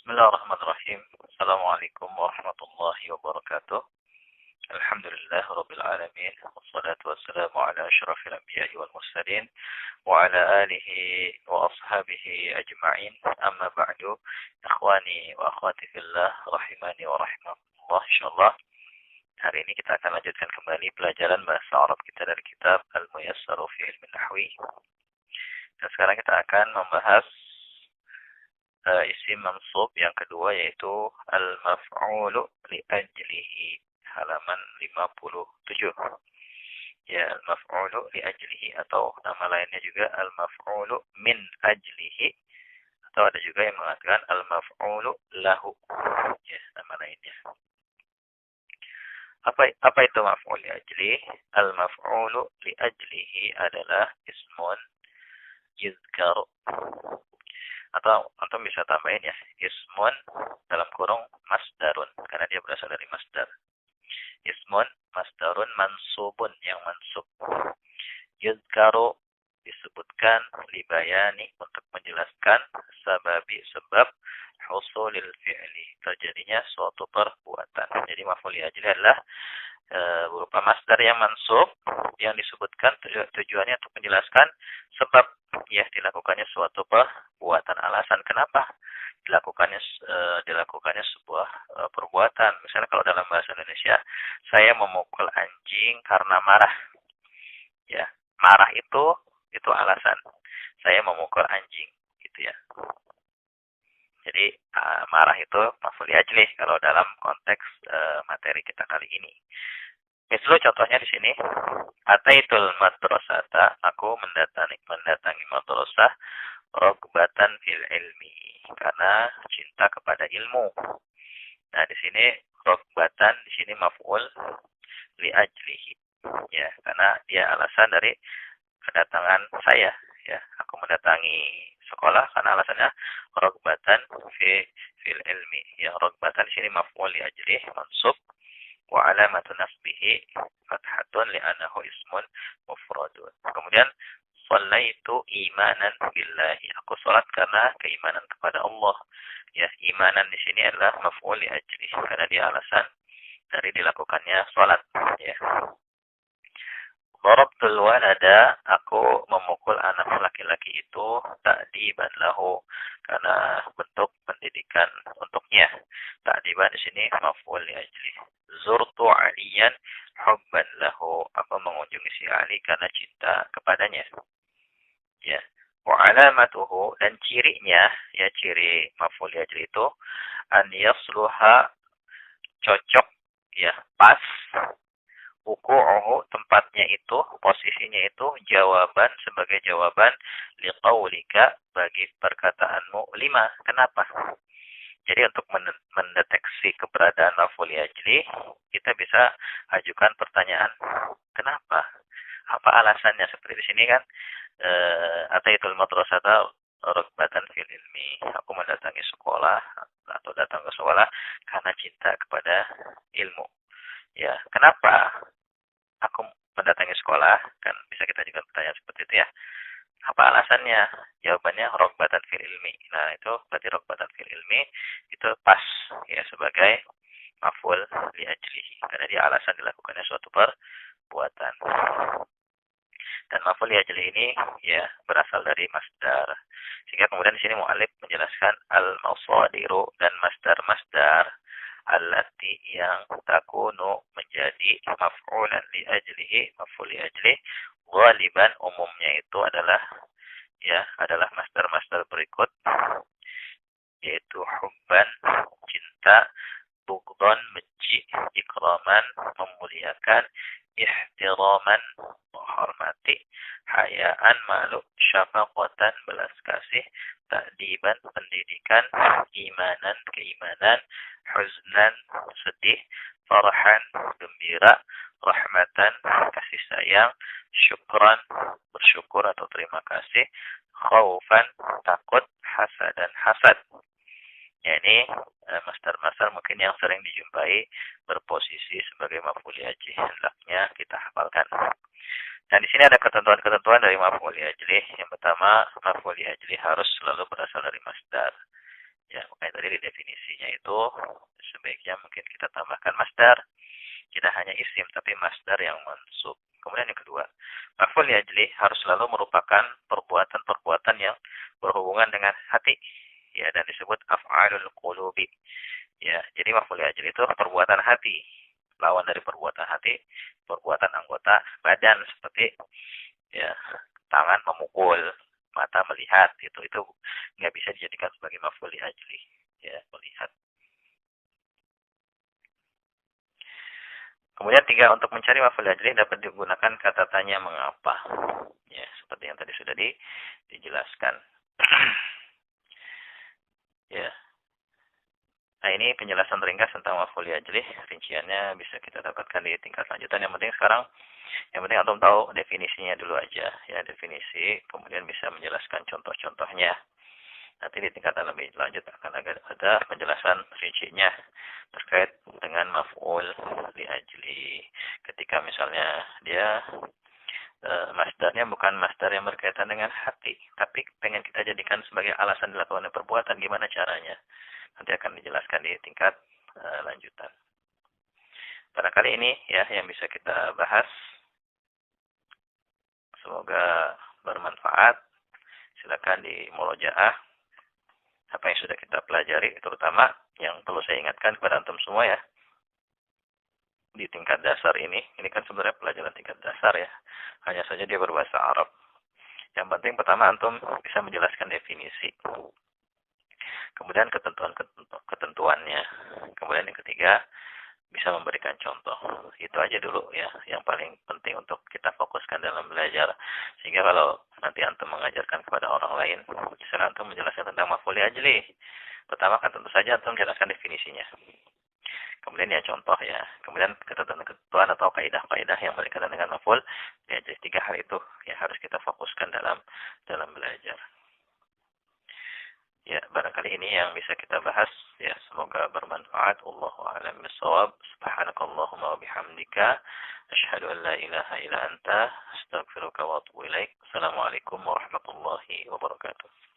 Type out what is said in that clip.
Bismillahirrahmanirrahim. Assalamualaikum warahmatullahi wabarakatuh. Alhamdulillah rabbil alamin. Wassalatu wassalamu ala asyrafil anbiya'i wal mursalin wa ala alihi wa ashabihi ajma'in. Amma ba'du. Ikhwani wa akhwati fillah rahimani wa rahimakumullah. Insyaallah hari ini kita akan lanjutkan kembali pelajaran bahasa Arab kita dari kitab Al-Muyassaru fi Ilmi Nahwi. Dan sekarang kita akan membahas isim mansub yang kedua yaitu al-maf'ulu li ajlihi, halaman 57. Ya, al-maf'ulu li ajlihi atau nama lainnya juga al-maf'ulu min ajlihi atau ada juga yang mengatakan al-maf'ulu lahu. Ya, nama lainnya. Apa itu maf'ul li ajlihi? Al-maf'ulu li ajlihi adalah ismun yuzkaru, atau bisa tambahin ya, ismun dalam kurung masdarun karena dia berasal dari masdar. Ismun masdarun mansubun yang mansub. Yuzkaru disebutkan libayani untuk menjelaskan sebab husulil fi'li, terjadinya suatu perbuatan. Jadi maf'ul li ajli adalah berupa masdar yang mansub yang disebutkan tujuannya untuk menjelaskan sebab ya dilakukannya suatu perbuatan, alasan kenapa dilakukannya sebuah perbuatan. Misalnya kalau dalam bahasa Indonesia, saya memukul anjing karena marah. Ya, marah itu alasan saya memukul anjing, gitu ya. Jadi marah itu maf'ul li ajli kalau dalam konteks materi kita kali ini. Misal contohnya di sini, ataitul madrasata, aku mendatangi madrasah rogbatan fil ilmi, karena cinta kepada ilmu. Nah, di sini rogbatan, di sini maf'ul li ajlihi. Ya, karena dia alasan dari kedatangan saya, ya. Aku mendatangi sekolah karena alasannya rogbatan fil ilmi. Ya, rogbatan di sini maf'ul li ajlihi mansub. Wa alamatu nasbihi fathatun li'annahu ismun mufradun. Kemudian shallaitu imanan billahi, aku salat karena keimanan kepada Allah. Ya, imanan di sini adalah maf'ul li ajli karena dia alasan dari dilakukannya salat, ya. Darabtul walada, aku memukul anak laki-laki itu ta'diban lahu, karena bentuk pendidikan untuknya. Ta'diban di sini maf'ul li ajli. Zurtu aliyan hubban lahu, aku mengunjungi si Ali karena cinta kepadanya. Ya. Wa alamatuhu, dan cirinya, ya, ciri maf'ul li ajli itu an yasluha, cocok, ya, pas, wuku'uhu, tempatnya itu, posisinya itu jawaban, sebagai jawaban liqaulika, bagi perkataanmu lima. Kenapa? Jadi untuk mendeteksi keberadaan maf'ul li ajli, kita bisa ajukan pertanyaan, kenapa? Apa alasannya? Seperti di sini kan, ataitul madrasata rogbatan fil ilmi, aku mendatangi sekolah atau datang ke sekolah karena cinta kepada ilmu. Ya, kenapa aku mendatangi sekolah? Kan bisa kita ajukan pertanyaan seperti itu ya. Apa alasannya? Jawabannya rogbatan fil ilmi. Nah, itu berarti rogbatan fil ilmi itu pas, ya, sebagai maf'ul li ajlihi karena dia alasan dilakukannya suatu perbuatan. Dan maf'ul li ajli ini, ya, berasal dari masdar. Sehingga kemudian di sini mu'allif menjelaskan al-masadiru, dan masdar-masdar allati yang takunu menjadi maf'ulan li ajlihi, maf'ul li ajli, ghaliban umumnya itu adalah masdar-masdar berikut, yaitu hubban, cinta, bughdhan, benci, ikraman, memuliakan, ihtiraman, menghormati, hayaan, malu, syafaqatan, belas kasih, ta'diban, pendidikan, imanan, keimanan, huznan, sedih, farhan, gembira, rahmatan, kasih sayang, syukran, bersyukur atau terima kasih, khaufan, takut, hasadan, hasad. Ya, ini masdar-masdar mungkin yang sering dijumpai berposisi sebagai maf'ul li ajli, hendaknya kita hafalkan. Dan di sini ada ketentuan-ketentuan dari maf'ul li ajli. Yang pertama, maf'ul li ajli harus selalu berasal dari masdar. Ya, makanya tadi di definisinya itu sebaiknya mungkin kita tambahkan masdar, tidak hanya isim tapi masdar yang mansub. Kemudian yang kedua, maf'ul ajli harus selalu merupakan perbuatan-perbuatan yang berhubungan dengan hati. Ya, dan disebut af'alul qulubi. Ya, jadi maf'ul ajli itu perbuatan hati. Lawan dari perbuatan hati, perbuatan anggota badan seperti ya tangan memukul, mata melihat, itu nggak bisa dijadikan sebagai maf'ul ajli. Ya, melihat. Kemudian tiga, untuk mencari maf'ul ajli dapat digunakan kata tanya mengapa. Ya, seperti yang tadi sudah dijelaskan. Ya. Nah, ini penjelasan ringkas tentang maf'ul ajli. Rinciannya bisa kita dapatkan di tingkat lanjutan. Yang penting antum tahu definisinya dulu aja, ya, definisi, kemudian bisa menjelaskan contoh-contohnya. Nanti di tingkatan lebih lanjut akan ada penjelasan rincinya terkait dengan maf'ul li ajli. Ketika misalnya dia masdarnya bukan masdar yang berkaitan dengan hati, tapi pengen kita jadikan sebagai alasan dilakukan perbuatan, gimana caranya? Nanti akan dijelaskan di tingkat lanjutan. Barangkali ini ya yang bisa kita bahas. Semoga bermanfaat. Silakan di murojaah apa yang sudah kita pelajari, terutama yang perlu saya ingatkan kepada antum semua ya. Di tingkat dasar ini kan sebenarnya pelajaran tingkat dasar ya. Hanya saja dia berbahasa Arab. Yang penting pertama antum bisa menjelaskan definisi. Kemudian ketentuannya. Kemudian yang ketiga, bisa memberikan contoh. Itu aja dulu ya, yang paling penting untuk kita fokuskan dalam belajar. Sehingga kalau nanti antum mengajarkan kepada orang lain, misalnya antum menjelaskan tentang maf'ul ajli, pertama kan tentu saja antum menjelaskan definisinya. Kemudian ya contoh ya, kemudian ketentuan atau kaidah-kaidah yang berkaitan dengan maf'ul. Ya, jadi tiga hal itu yang harus kita fokuskan dalam belajar. Ya, barangkali ini yang bisa kita bahas. Ya, semoga bermanfaat. Allahu a'lam bishawab. Subhanakallahumma wa bihamdika asyhadu an la ilaha illa anta astaghfiruka wa atubu ilaik. Assalamualaikum warahmatullahi wabarakatuh.